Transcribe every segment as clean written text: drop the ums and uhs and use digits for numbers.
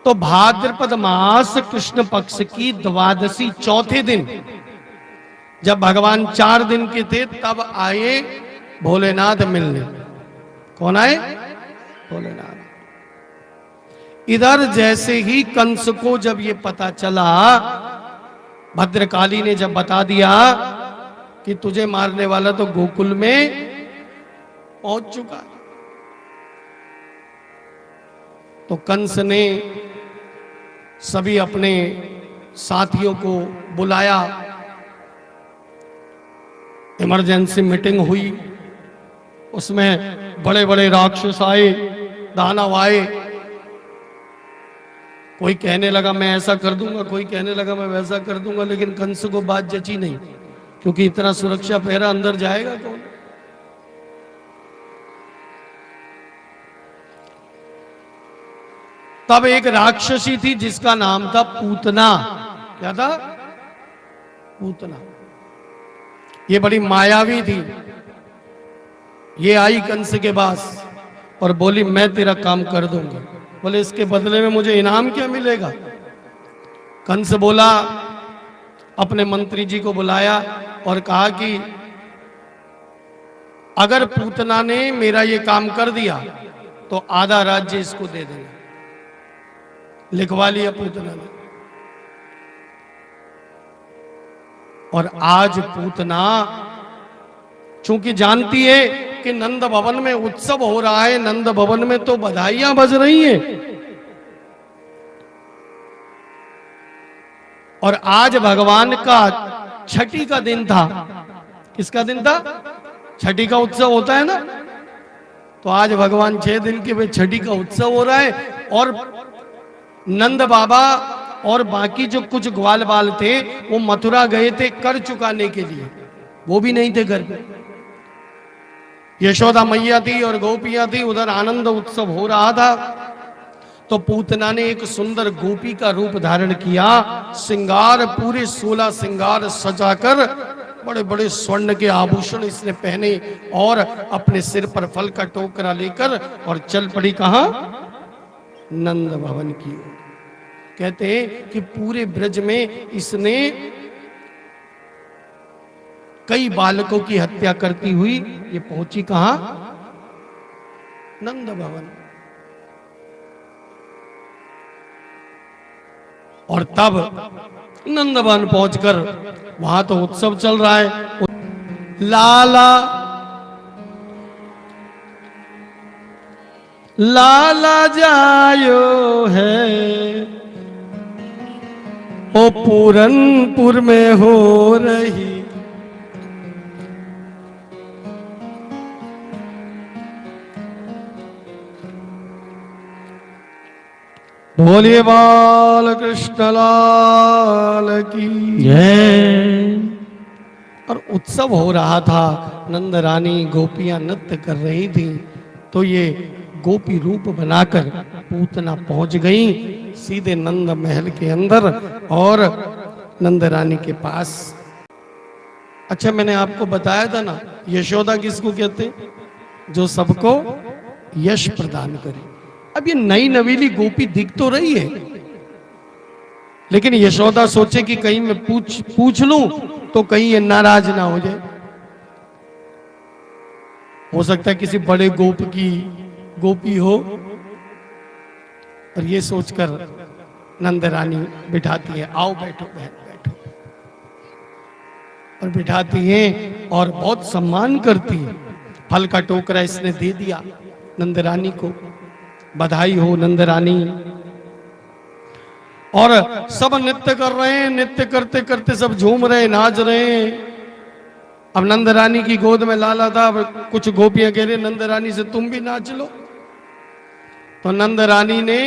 तो भाद्रपद मास कृष्ण पक्ष की द्वादशी चौथे दिन जब भगवान 4 दिन के थे तब आए भोलेनाथ मिलने। कौन आए? भोलेनाथ। इधर जैसे ही कंस को जब ये पता चला, भद्रकाली ने जब बता दिया कि तुझे मारने वाला तो गोकुल में पहुंच चुका है, तो कंस ने सभी अपने साथियों को बुलाया। इमरजेंसी मीटिंग हुई, उसमें बड़े बड़े राक्षस आए, दानव आए। कोई कहने लगा मैं ऐसा कर दूंगा, कोई कहने लगा मैं वैसा कर दूंगा, लेकिन कंस को बात जची नहीं, क्योंकि इतना सुरक्षा पहरा अंदर जाएगा कौन? तब एक राक्षसी थी जिसका नाम था पूतना। क्या था? पूतना। ये बड़ी मायावी थी। ये आई कंस के पास और बोली मैं तेरा काम कर दूंगी। बोले इसके बदले में मुझे इनाम क्या मिलेगा? कंस बोला, अपने मंत्री जी को बुलाया और कहा कि अगर पूतना ने मेरा ये काम कर दिया तो आधा राज्य इसको दे देगा। लिखवा लिया पूतना ने। और आज पूतना चूंकि जानती है कि नंद भवन में उत्सव हो रहा है, नंद भवन में तो बधाइयां बज रही हैं, और आज भगवान का छठी का दिन था। किसका दिन था? छठी का उत्सव होता है ना, तो आज भगवान 6 दिन के वे छठी का उत्सव हो रहा है। और नंद बाबा और बाकी जो कुछ ग्वाल बाल थे वो मथुरा गए थे कर चुकाने के लिए, वो भी नहीं थे घर पे। यशोदा मैया थी और गोपियां थी, उधर आनंद उत्सव हो रहा था। तो पूतना ने एक सुंदर गोपी का रूप धारण किया, श्रृंगार पूरे 16 श्रृंगार सजाकर, बड़े बड़े स्वर्ण के आभूषण इसने पहने और अपने सिर पर फल का टोकरा लेकर और चल पड़ी कहां? नंद भवन की ओर। कहते हैं कि पूरे ब्रज में इसने कई बालकों की हत्या करती हुई ये पहुंची कहां? नंद भवन। और तब नंद भवन पहुंचकर वहां तो उत्सव चल रहा है। लाला लाला जायो है ओ पूरनपुर में हो रही। बोलिए बाल कृष्ण लाल की जय। और उत्सव हो रहा था, नंद रानी गोपियां नृत्य कर रही थी, तो ये गोपी रूप बनाकर पूतना पहुंच गई सीधे नंद महल के अंदर और नंद रानी के पास। अच्छा, मैंने आपको बताया था ना, यशोदा किसको कहते? जो सबको यश प्रदान करे। अब ये नई नवीली गोपी दिख तो रही है, लेकिन यशोदा सोचे कि कहीं मैं पूछ लूं तो कहीं ये नाराज ना हो जाए। हो सकता है किसी बड़े गोप की गोपी हो, और ये सोचकर नंद रानी बिठाती है, आओ बैठो बहन बैठो, और बिठाती है और बहुत सम्मान करती है। फल का टोकरा इसने दे दिया नंद रानी को, बधाई हो नंद रानी। और सब नृत्य कर रहे हैं, नृत्य करते करते सब झूम रहे, नाच रहे हैं। अब नंद रानी की गोद में लाला था, कुछ गोपियां कह रहे नंद रानी से तुम भी नाच लो, तो नंद रानी ने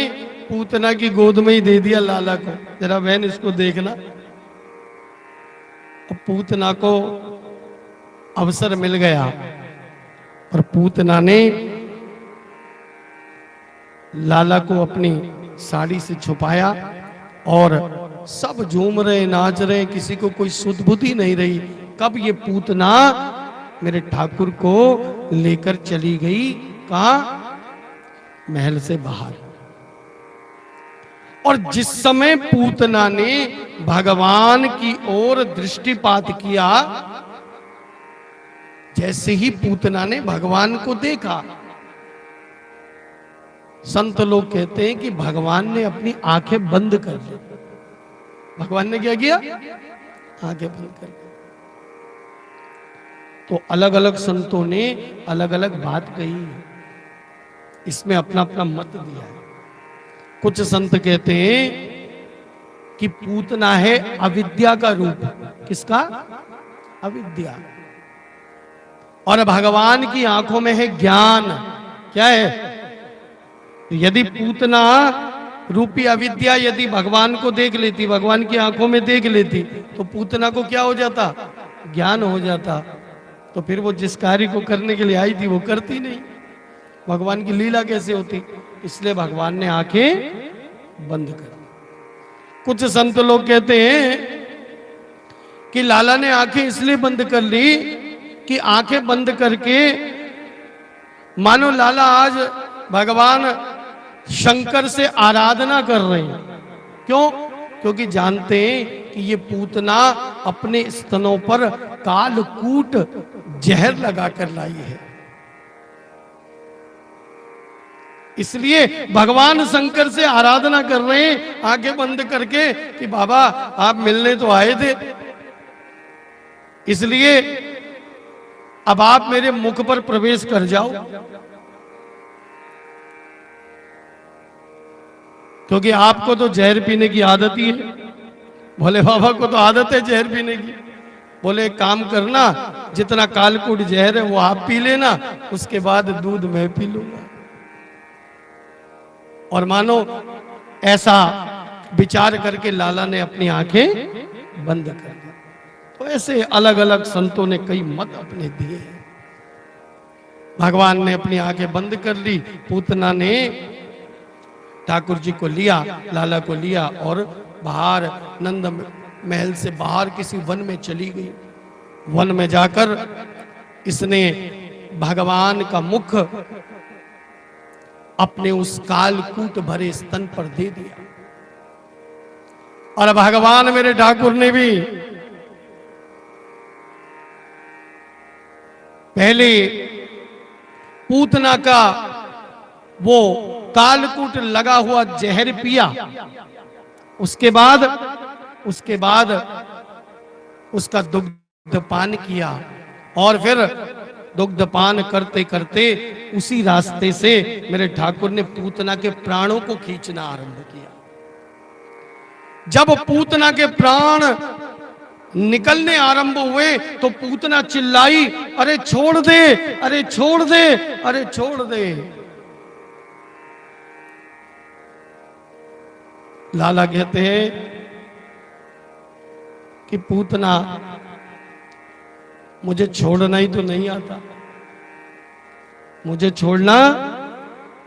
पूतना की गोद में ही दे दिया लाला को, जरा बहन इसको देखना। अब पूतना को अवसर मिल गया और पूतना ने लाला को अपनी साड़ी से छुपाया और सब झूम रहे, नाच रहे, किसी को कोई सुध बुद्धि नहीं रही कब ये पूतना मेरे ठाकुर को लेकर चली गई, कहा? महल से बाहर। और जिस समय पूतना ने भगवान की ओर दृष्टिपात किया, जैसे ही पूतना ने भगवान को देखा, संत लोग कहते हैं कि भगवान ने अपनी आंखें बंद कर ली। भगवान ने क्या किया? आंखें बंद कर ली। तो अलग अलग संतों ने अलग अलग बात कही है, इसमें अपना अपना मत दिया है। कुछ संत कहते हैं कि पूतना है अविद्या का रूप। किसका? अविद्या। और भगवान की आंखों में है ज्ञान। क्या है? यदि पूतना रूपी अविद्या यदि भगवान को देख लेती, भगवान की आंखों में देख लेती, तो पूतना को क्या हो जाता? ज्ञान हो जाता। तो फिर वो जिस कार्य को करने के लिए आई थी वो करती नहीं। भगवान की लीला कैसे होती? इसलिए भगवान ने आंखें बंद कर दी। कुछ संत लोग कहते हैं कि लाला ने आंखें इसलिए बंद कर ली कि आंखें बंद करके मानो लाला आज भगवान शंकर से आराधना कर रहे हैं। क्यों? क्योंकि जानते हैं कि ये पूतना अपने स्तनों पर कालकूट जहर लगाकर लाई है, इसलिए भगवान शंकर से आराधना कर रहे हैं आंखें बंद करके कि बाबा आप मिलने तो आए थे, इसलिए अब आप मेरे मुख पर प्रवेश कर जाओ, क्योंकि आपको तो जहर पीने की आदत ही है। भोले बाबा को तो आदत है जहर पीने की। बोले एक काम करना, जितना कालकूट जहर है वो आप पी लेना, उसके बाद दूध मैं पी लूंगा। और मानो ऐसा विचार करके लाला ने अपनी आंखें बंद कर दी। तो ऐसे अलग अलग संतों ने कई मत अपने दिए हैं। भगवान ने अपनी आंखें बंद कर ली, पूतना ने ठाकुर जी को लिया, लाला को लिया और बाहर नंद महल से बाहर किसी वन में चली गई। वन में जाकर इसने भगवान का मुख अपने उस कालकूट भरे स्तन पर दे दिया। और भगवान मेरे ठाकुर ने भी पहले पूतना का वो कालकूट लगा हुआ जहर पिया, उसके बाद उसका दुग्ध पान किया, और फिर दुग्ध पान करते करते उसी रास्ते से मेरे ठाकुर ने पूतना के प्राणों को खींचना आरंभ किया। जब पूतना के प्राण निकलने आरंभ हुए तो पूतना चिल्लाई, अरे छोड़ दे, अरे छोड़ दे, अरे छोड़ दे। लाला कहते हैं कि पूतना मुझे छोड़ना ही तो नहीं आता, मुझे छोड़ना,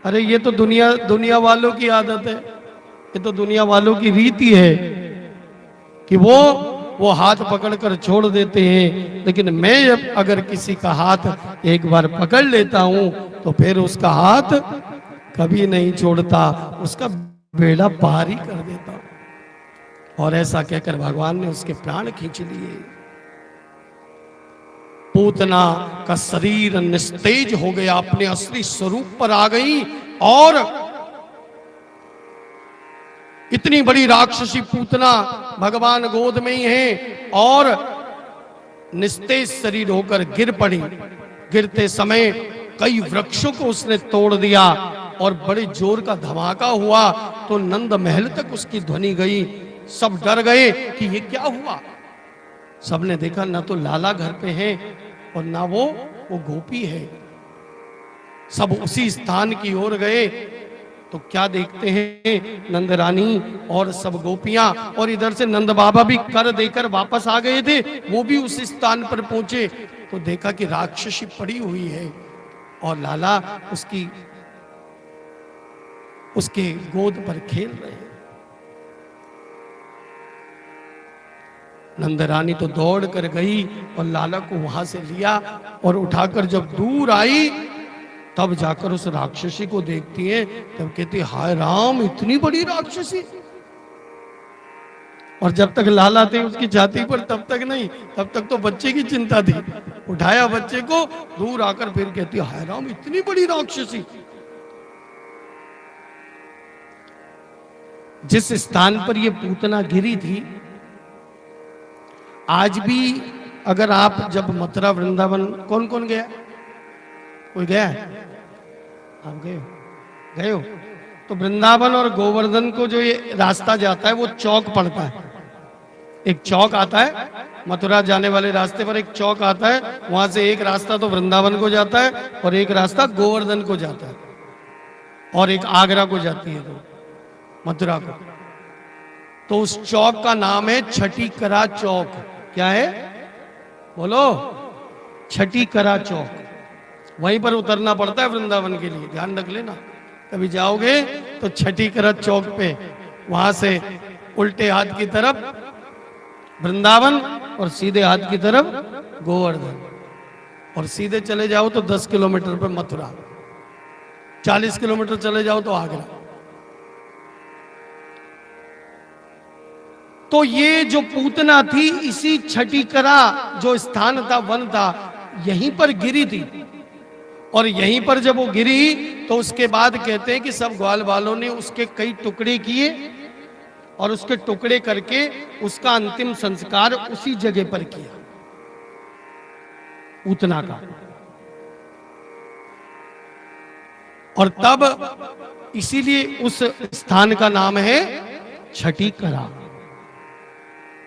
अरे ये तो दुनिया वालों की आदत है, ये तो दुनिया वालों की रीति है कि वो हाथ पकड़कर छोड़ देते हैं, लेकिन मैं जब अगर किसी का हाथ एक बार पकड़ लेता हूं तो फिर उसका हाथ कभी नहीं छोड़ता, उसका बेड़ा पार ही कर देता। और ऐसा कहकर भगवान ने उसके प्राण खींच लिए। पूतना का शरीर निस्तेज हो गया, अपने असली स्वरूप पर आ गई, और इतनी बड़ी राक्षसी पूतना भगवान गोद में ही है और निस्तेज शरीर होकर गिर पड़ी। गिरते समय कई वृक्षों को उसने तोड़ दिया और बड़े जोर का धमाका हुआ, तो नंद महल तक उसकी ध्वनि गई। सब डर गए कि ये क्या हुआ। सबने देखा ना तो लाला घर पे है और ना वो गोपी है। सब उसी स्थान की ओर गए तो क्या देखते हैं, नंद रानी और सब गोपियां, और इधर से नंद बाबा भी कर देकर वापस आ गए थे, वो भी उस स्थान पर पहुंचे तो देखा कि राक्षसी पड़ी हुई है और लाला उसके गोद पर खेल रहे हैं। नंद रानी तो दौड़ कर गई और लाला को वहां से लिया और उठाकर जब दूर आई तब जाकर उस राक्षसी को देखती है, तब कहती हाय राम, इतनी बड़ी राक्षसी, और जब तक लाला थे उसकी छाती पर तब तक नहीं, तब तक तो बच्चे की चिंता थी। उठाया बच्चे को, दूर आकर फिर कहती हाय राम इतनी बड़ी राक्षसी। जिस स्थान पर ये पूतना गिरी थी, आज भी अगर आप जब मथुरा वृंदावन, कौन कौन गया, कोई गया है? आप गए हो? गए हो? तो वृंदावन और गोवर्धन को जो ये रास्ता जाता है वो चौक पड़ता है। एक चौक आता है मथुरा जाने वाले रास्ते पर, एक चौक आता है, वहां से एक रास्ता तो वृंदावन को जाता है और एक रास्ता गोवर्धन को जाता है और एक आगरा को जाती है, तो मथुरा को। तो उस चौक का नाम है छठी करा चौक। क्या है बोलो? छठी करा चौक। वहीं पर उतरना पड़ता है वृंदावन के लिए, ध्यान रख लेना। कभी जाओगे तो छठी करा चौक पे, वहां से उल्टे हाथ की तरफ वृंदावन और सीधे हाथ की तरफ गोवर्धन, और सीधे चले जाओ तो 10 किलोमीटर पर मथुरा, 40 किलोमीटर चले जाओ तो आगरा। तो ये जो पूतना थी, इसी छठीकरा जो स्थान था, वन था, यहीं पर गिरी थी। और यहीं पर जब वो गिरी तो उसके बाद कहते हैं कि सब ग्वाल वालों ने उसके कई टुकड़े किए और उसके टुकड़े करके उसका अंतिम संस्कार उसी जगह पर किया, पूतना का। और तब इसीलिए उस स्थान का नाम है छठीकरा।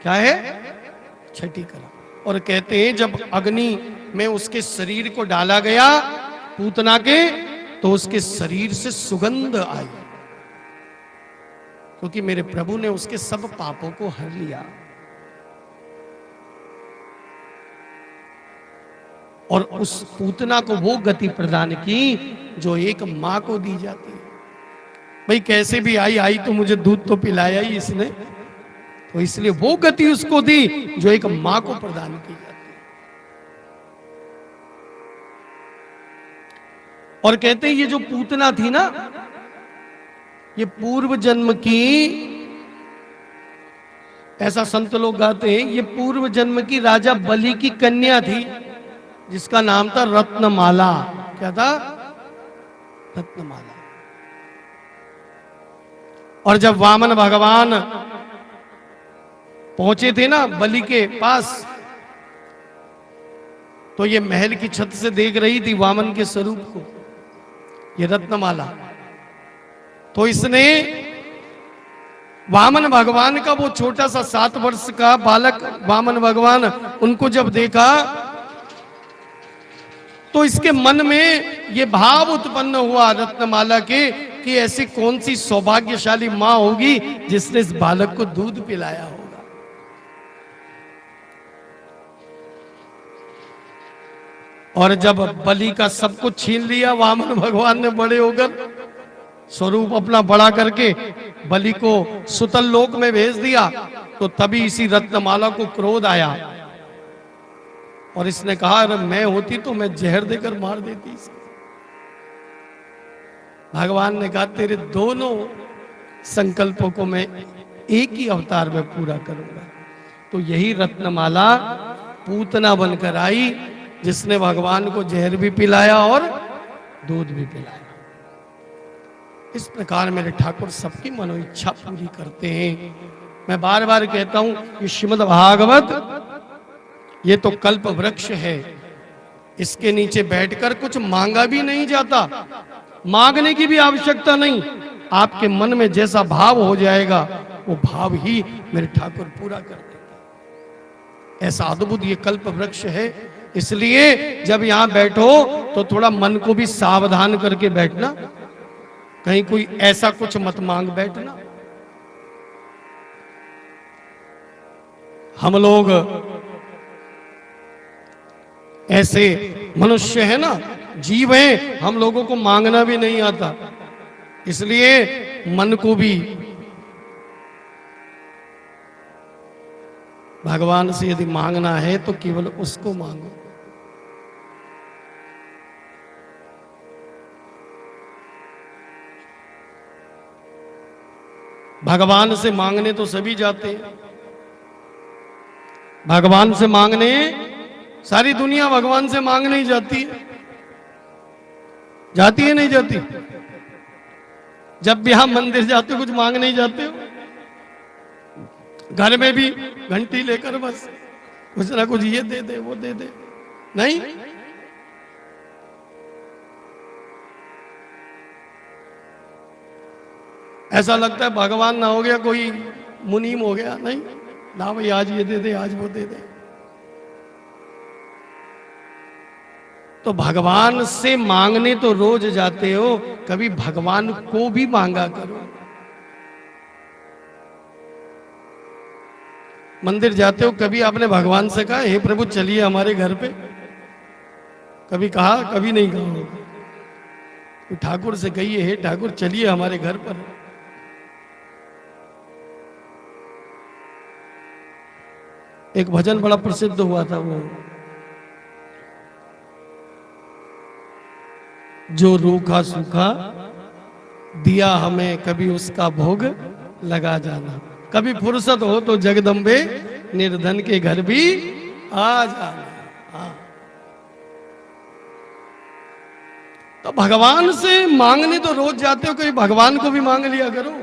क्या है? छठीकरा। और कहते हैं जब अग्नि में उसके शरीर को डाला गया पूतना के, तो उसके शरीर से सुगंध आई, क्योंकि मेरे प्रभु ने उसके सब पापों को हर लिया। और उस पूतना को वो गति प्रदान की जो एक मां को दी जाती है। भाई कैसे भी आई तो मुझे दूध तो पिलाया ही इसने, तो इसलिए वो गति उसको दी जो एक मां को प्रदान की जाती है। और कहते हैं ये जो पूतना थी ना, ये पूर्व जन्म की, ऐसा संत लोग गाते हैं, ये पूर्व जन्म की राजा बलि की कन्या थी, जिसका नाम था रत्नमाला। क्या था? रत्नमाला। और जब वामन भगवान पहुंचे थे ना बलि के पास, तो ये महल की छत से देख रही थी वामन के स्वरूप को, ये रत्नमाला। तो इसने वामन भगवान का वो छोटा सा 7 वर्ष का बालक वामन भगवान, उनको जब देखा तो इसके मन में ये भाव उत्पन्न हुआ रत्नमाला के कि ऐसी कौन सी सौभाग्यशाली मां होगी जिसने इस बालक को दूध पिलाया होगा। और जब बलि का सब कुछ छीन लिया वामन भगवान ने, बड़े होकर स्वरूप अपना बड़ा करके बलि को सुतल लोक में भेज दिया, तो तभी इसी रत्नमाला को क्रोध आया और इसने कहा अरे मैं होती तो मैं जहर देकर मार देती इसको। भगवान ने कहा तेरे दोनों संकल्पों को मैं एक ही अवतार में पूरा करूंगा। तो यही रत्नमाला पूतना बनकर आई, जिसने भगवान को जहर भी पिलाया और दूध भी पिलाया। इस प्रकार मेरे ठाकुर सबकी मनोइच्छा पूरी करते हैं। मैं बार बार कहता हूं कि श्रीमद् भागवत ये तो कल्प वृक्ष है, इसके नीचे बैठकर कुछ मांगा भी नहीं जाता, मांगने की भी आवश्यकता नहीं। आपके मन में जैसा भाव हो जाएगा वो भाव ही मेरे ठाकुर पूरा कर देंगे। ऐसा अद्भुत ये कल्प वृक्ष है। इसलिए जब यहां बैठो तो थोड़ा मन को भी सावधान करके बैठना, कहीं कोई ऐसा कुछ मत मांग बैठना। हम लोग ऐसे मनुष्य है ना, जीव हैं, हम लोगों को मांगना भी नहीं आता, इसलिए मन को भी भगवान से यदि मांगना है तो केवल उसको मांगो। भगवान से मांगने तो सभी जाते हैं, भगवान से मांगने, सारी दुनिया भगवान से मांगने ही जाती है, जाती है नहीं जाती? जब भी आप मंदिर जाते हो कुछ मांगने ही जाते हो? घर में भी घंटी लेकर बस कुछ ना कुछ ये दे दे वो दे दे, नहीं? ऐसा लगता है भगवान ना हो गया कोई मुनीम हो गया, नहीं ना भाई आज ये दे दे आज वो दे दे। तो भगवान से मांगने तो रोज जाते हो, कभी भगवान को भी मांगा करो। मंदिर जाते हो, कभी आपने भगवान से कहा हे प्रभु चलिए हमारे घर पे? कभी कहा? कभी नहीं कहा होगा। ठाकुर से कहिए हे ठाकुर चलिए हमारे घर पर। एक भजन बड़ा प्रसिद्ध हुआ था, वो जो रूखा सूखा दिया हमें कभी उसका भोग लगा जाना, कभी फुर्सत हो तो जगदम्बे निर्धन के घर भी आ जाना। हाँ। तो भगवान से मांगने तो रोज जाते हो, कभी भगवान को भी मांग लिया करो।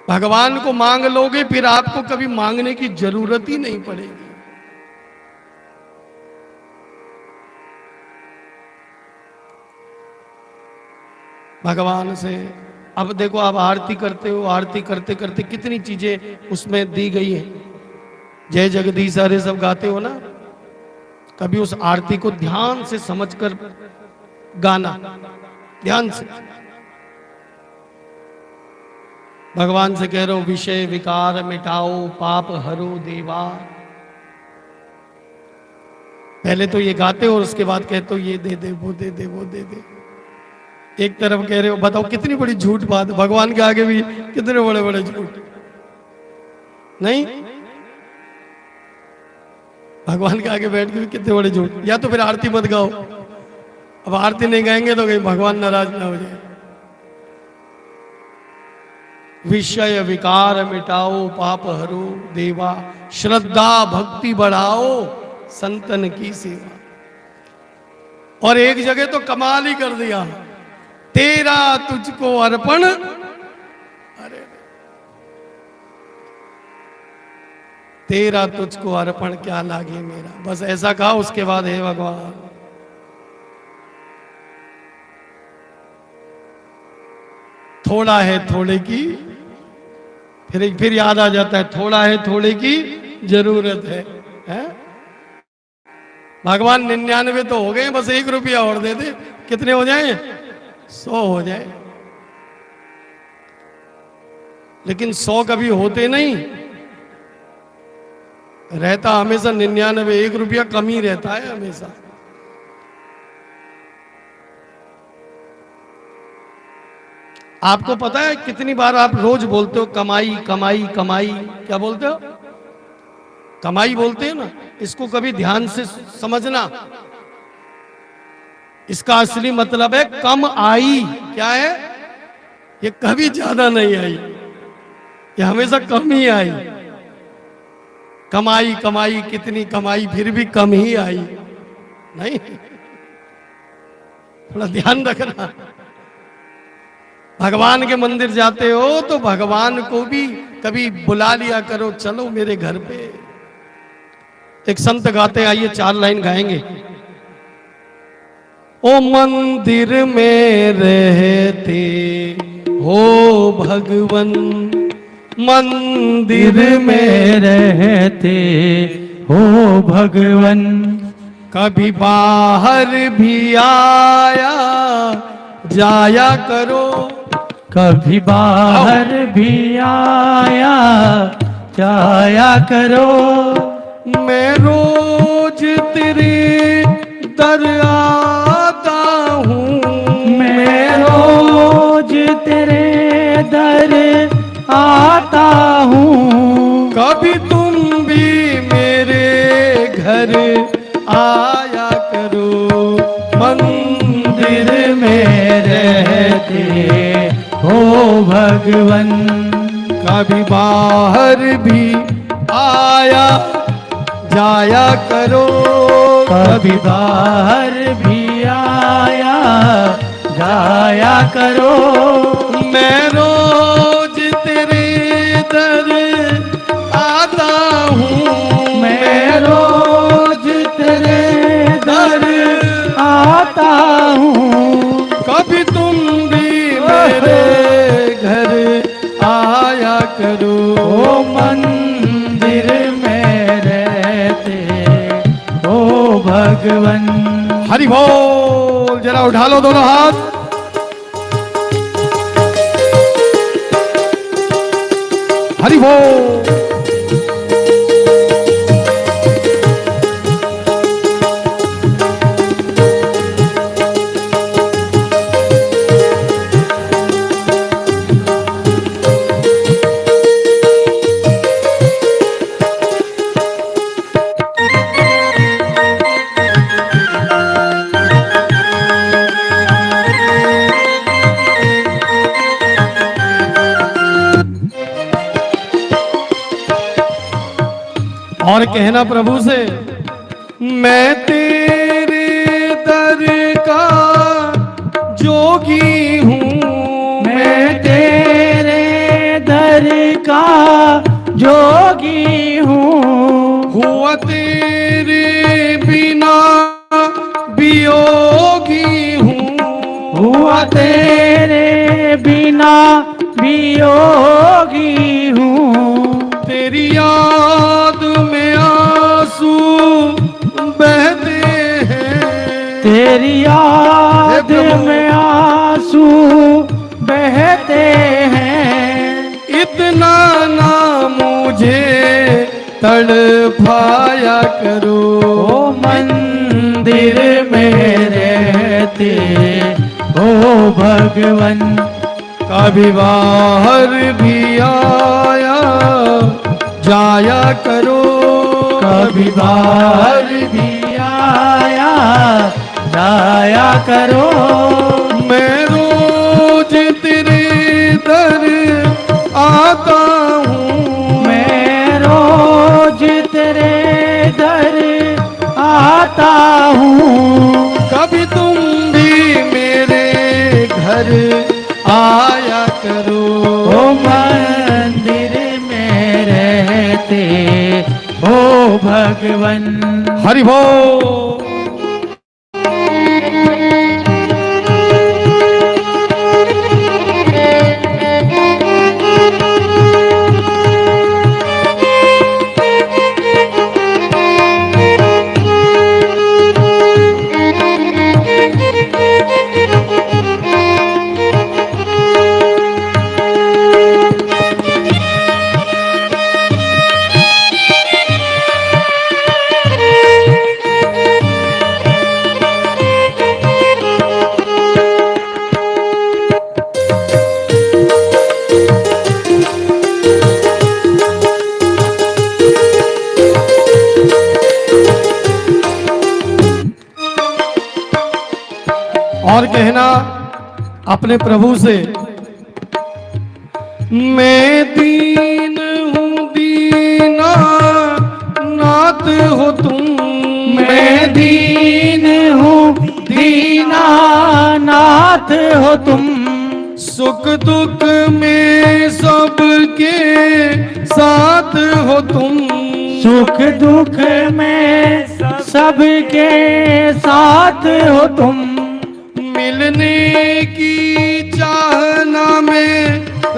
भगवान को मांग लोगे फिर आपको कभी मांगने की जरूरत ही नहीं पड़ेगी। भगवान से अब देखो, आप आरती करते हो, आरती करते करते कितनी चीजें उसमें दी गई है। जय जगदीश हरे सब गाते हो ना, कभी उस आरती को ध्यान से समझकर गाना, ध्यान से। भगवान से कह रहे हो विषय विकार मिटाओ पाप हरो देवा। पहले तो ये गाते हो और उसके बाद कहते हो ये दे दे वो दे दे वो दे दे। एक तरफ कह रहे हो, बताओ कितनी बड़ी झूठ बात, भगवान के आगे भी कितने बड़े बड़े झूठ, नहीं? भगवान के आगे बैठ के भी कितने बड़े झूठ। या तो फिर आरती मत गाओ, अब आरती नहीं गाएंगे तो कहीं भगवान नाराज ना हो जाए। विषय विकार मिटाओ पाप हरो देवा, श्रद्धा भक्ति बढ़ाओ संतन की सेवा। और एक जगह तो कमाल ही कर दिया, तेरा तुझको अर्पण। अरे तेरा तुझको अर्पण क्या लागे मेरा, बस ऐसा कहा। उसके बाद हे भगवान थोड़ा है थोड़े की, फिर याद आ जाता है थोड़ा है थोड़े की जरूरत है? भगवान 99 तो हो गए, बस 1 रुपया और दे दे, कितने हो जाए? 100 हो जाए। लेकिन 100 कभी होते नहीं, रहता हमेशा 99, 1 रुपया कम ही रहता है हमेशा। आपको पता है कितनी बार आप रोज बोलते हो कमाई कमाई कमाई? क्या बोलते हो? कमाई बोलते हो ना। इसको कभी ध्यान से समझना, इसका असली मतलब है कम आई। क्या है? ये कभी ज्यादा नहीं आई, ये हमेशा कम ही आई। कमाई कमाई कितनी कमाई, फिर भी कम ही आई, नहीं? थोड़ा ध्यान रखना। भगवान के मंदिर जाते हो तो भगवान को भी कभी बुला लिया करो, चलो मेरे घर पे। एक संत गाते, आइए 4 लाइन गाएंगे। ओ मंदिर में रहते हो भगवन, मंदिर में रहते हो भगवन, कभी बाहर भी आया जाया करो, कभी बाहर भी आया जाया करो। मैं रोज तेरे दर आता हूँ, मैं रोज तेरे दर आता हूँ, कभी तुम भी मेरे घर आया करो, मंदिर में रहते हो भगवन, कभी बाहर भी आया जाया करो, कभी बाहर भी आया जाया करो। मैं रोज तेरे दर आता हूँ, मैं रोज तेरे दर आता हूँ। कभी तुम भी मेरे घर आया करो। ओ मंदिर में रहते ओ भगवन। हरि बोल। जरा उठा लो दोनों हाथ। हरि बोल। और कहना प्रभु से, मैं तेरे दर का जोगी हूँ, मैं तेरे दर का जोगी हूँ। हुआ तेरे बिना वियोगी हूँ, हुआ तेरे बिना वियोगी हूँ। तेरी याद में आंसू बहते हैं, तेरी याद में आंसू बहते हैं। इतना ना मुझे तड़पाया करो। ओ मंदिर में रहते ओ भगवन। कभी बाहर भी आया जाया करो, कभी बाहर भी आया जाया करो। मैं रोज तेरे दर आता हूँ, मैं रोज तेरे दर आता हूँ। कभी तुम भी मेरे घर आया करो। ओ मंदिर में रहते ओ भगवन। हरि बोल। और कहना अपने प्रभु से, मैं दीन हूँ दीना नाथ हो तुम, मैं दीन हूँ दीना नाथ हो तुम। सुख दुख में सबके साथ हो तुम, सुख दुख में सबके साथ हो तुम। मिलने की चाहना मैं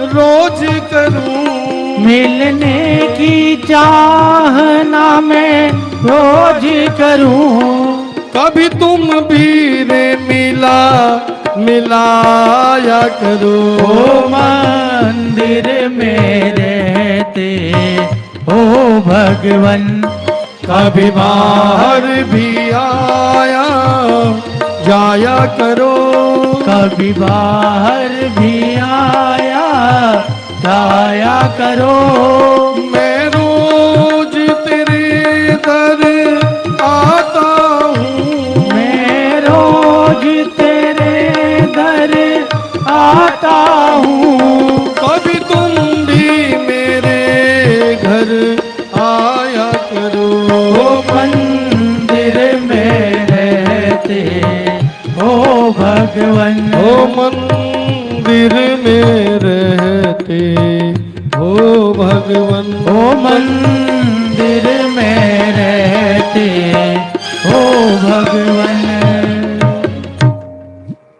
रोज करूं, मिलने की चाहना मैं रोज करूं। कभी तुम भी रे मिलाया करो। ओ मंदिर में रहते ओ भगवन। कभी बाहर भी आया जाया करो, कभी बाहर भी आया जाया करो। मैं रोज तेरे दर आता हूँ, मैं रोज तेरे दर आता हूँ। कभी तुम भी मेरे घर में रहते हो भगवन, ओ मंदिर में रहते हो भगवन।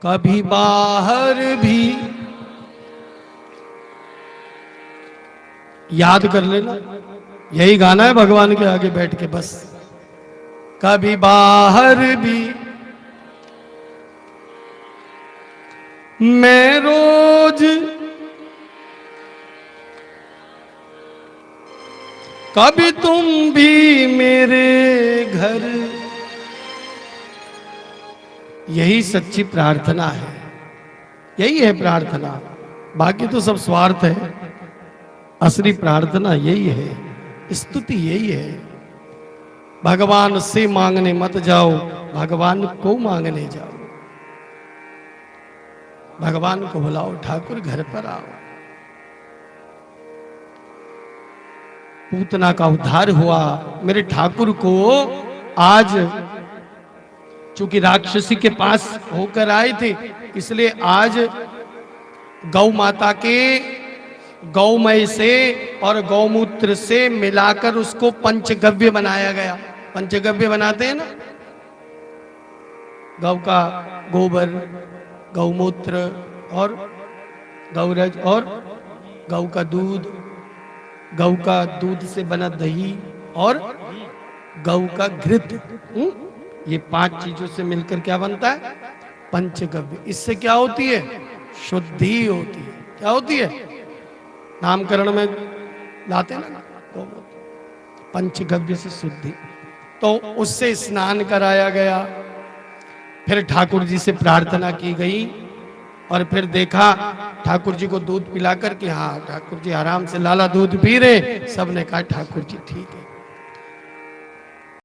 कभी बाहर भी याद कर लेना, यही गाना है भगवान के आगे बैठ के बस। कभी बाहर भी मैं रोज, कभी तुम भी मेरे घर, यही सच्ची प्रार्थना है, यही है प्रार्थना। बाकी तो सब स्वार्थ है, असली प्रार्थना यही है, स्तुति यही है। भगवान से मांगने मत जाओ, भगवान को मांगने जाओ। भगवान को बुलाओ, ठाकुर घर पर आओ। पूतना का उद्धार हुआ, मेरे ठाकुर को आज चूंकि राक्षसी के पास होकर आए थे, इसलिए आज गौ माता के गौमय से और गौमूत्र से मिलाकर उसको पंचगव्य बनाया गया। पंचगव्य बनाते हैं ना, गौ का गोबर, गौमूत्र और गौरज और गौ का दूध, गौ का दूध से बना दही और गौ का घृत, ये 5 चीजों से मिलकर क्या बनता है? पंचगव्य। इससे क्या होती है? शुद्धि होती है। क्या होती है? नामकरण में लाते ना गौमूत्र, पंचगव्य से शुद्धि। तो उससे स्नान कराया गया, फिर ठाकुर जी से प्रार्थना की गई और फिर देखा ठाकुर जी को दूध पिलाकर कि हाँ ठाकुर जी आराम से लाला दूध पी रहे। सबने कहा ठाकुर जी ठीक है।